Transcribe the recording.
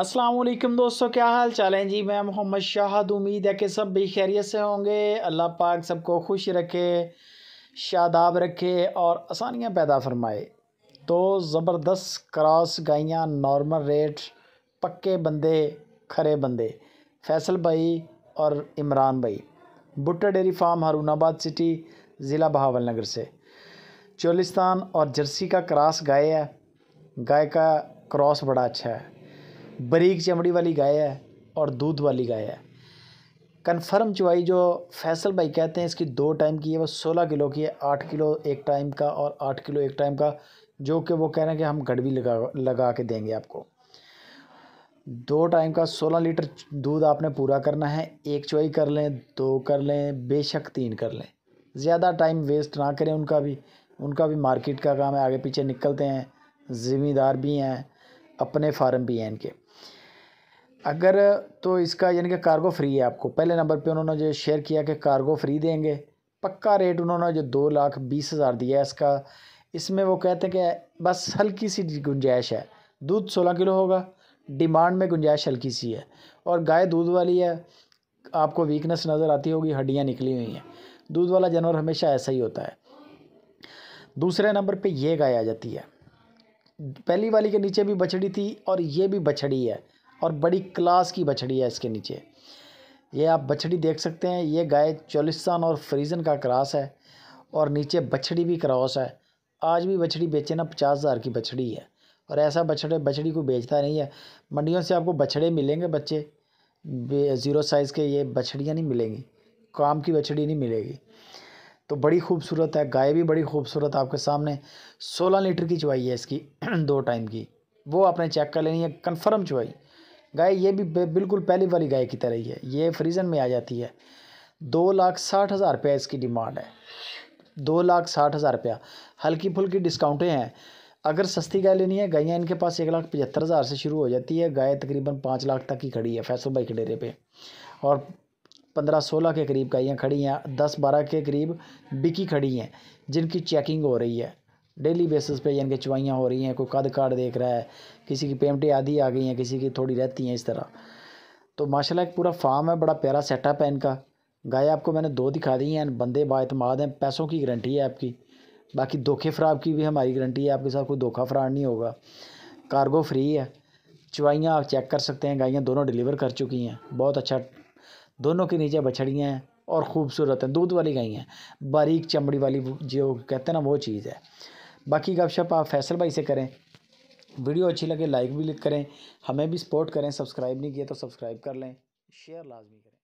अस्सलाम वालेकुम दोस्तों, क्या हाल चाल है जी। मैं मोहम्मद शाहद, उम्मीद है कि सब भी खैरियत से होंगे। अल्लाह पाक सबको खुश रखे, शादाब रखे और आसानियाँ पैदा फरमाए। तो ज़बरदस्त क्रॉस गाइयाँ, नॉर्मल रेट, पक्के बंदे, खरे बंदे, फैसल भाई और इमरान भाई, भुट्टा डेयरी फार्म, हारूनाबाद सिटी, ज़िला बहावलनगर से। चोलिस्तान और जर्सी का क्रॉस गाय है। गाय का क्रॉस बड़ा अच्छा है, बारीक चमड़ी वाली गाय है और दूध वाली गाय है। कन्फर्म चुवाई जो फैसल भाई कहते हैं इसकी 2 टाइम की है, वो 16 किलो की है। 8 किलो एक टाइम का और 8 किलो एक टाइम का, जो कि वो कह रहे हैं कि हम गड़वी लगा के देंगे आपको। 2 टाइम का 16 लीटर दूध आपने पूरा करना है। एक चुवाई कर लें, 2 कर लें, बेशक 3 कर लें। ज़्यादा टाइम वेस्ट ना करें। उनका भी मार्केट का काम है, आगे पीछे निकलते हैं, ज़िम्मेदार भी हैं, अपने फार्म भी हैं इनके। अगर तो इसका यानी कि कार्गो फ्री है। आपको पहले नंबर पे उन्होंने जो शेयर किया कि कार्गो फ्री देंगे। पक्का रेट उन्होंने जो 2,20,000 दिया है इसका। इसमें वो कहते हैं कि बस हल्की सी गुंजाइश है। दूध 16 किलो होगा, डिमांड में गुंजाइश हल्की सी है। और गाय दूध वाली है, आपको वीकनेस नज़र आती होगी, हड्डियाँ निकली हुई हैं। दूध वाला जानवर हमेशा ऐसा ही होता है। दूसरे नंबर पे ये गाय आ जाती है। पहली वाली के नीचे भी बछड़ी थी और ये भी बछड़ी है, और बड़ी क्लास की बछड़ी है इसके नीचे। ये आप बछड़ी देख सकते हैं। ये गाय चोलिस्तान और फ्रीजन का क्रॉस है, और नीचे बछड़ी भी क्रॉस है। आज भी बछड़ी बेचे ना 50,000 की बछड़ी है। और ऐसा बछड़ी को बेचता नहीं है। मंडियों से आपको बछड़े मिलेंगे, बच्चे 0 साइज़ के, ये बछड़ियाँ नहीं मिलेंगी, काम की बछड़ी नहीं मिलेगी। तो बड़ी खूबसूरत है गाय भी, बड़ी खूबसूरत आपके सामने। 16 लीटर की चुवाई है इसकी 2 टाइम की, वो आपने चेक कर लेनी है। कन्फर्म चुवाई गाय ये भी बिल्कुल पहली वाली गाय की तरह ही है। ये फ्रीजन में आ जाती है। 2,60,000 रुपया इसकी डिमांड है। 2,60,000 रुपया। हल्की फुल्की डिस्काउंटें हैं। अगर सस्ती गाय लेनी है, गायें इनके पास 1,75,000 से शुरू हो जाती है। गाय तकरीबन 5 लाख तक की खड़ी है फैसल भाई के डेरे पे, और 15-16 के करीब गायें खड़ी हैं। 10-12 के करीब बिकी खड़ी हैं, जिनकी चेकिंग हो रही है डेली बेसिस पे। यानी कि चुवाइयाँ हो रही हैं, कोई कद काट देख रहा है, किसी की पेमटें आधी आ गई हैं, किसी की थोड़ी रहती हैं, इस तरह। तो माशाल्लाह एक पूरा फार्म है, बड़ा प्यारा सेटअप है इनका। गाय आपको मैंने 2 दिखा दी हैं। बंदे बाएतमाद हैं, पैसों की गारंटी है आपकी। बाकी धोखे फ़राब की भी हमारी गारंटी है, आपके साथ कोई धोखा फ़राड नहीं होगा। कार्गो फ्री है। चुवाइयाँ आप चेक कर सकते हैं, गायें दोनों डिलीवर कर चुकी हैं। बहुत अच्छा, दोनों के नीचे बछड़ियाँ हैं और ख़ूबसूरत हैं, दूध वाली गायें हैं, बारीक चमड़ी वाली, जो कहते हैं ना वो चीज़ है। बाकी गपशप आप फैसल भाई से करें। वीडियो अच्छी लगे लाइक भी करें, हमें भी सपोर्ट करें। सब्सक्राइब नहीं किया तो सब्सक्राइब कर लें, शेयर लाजमी करें।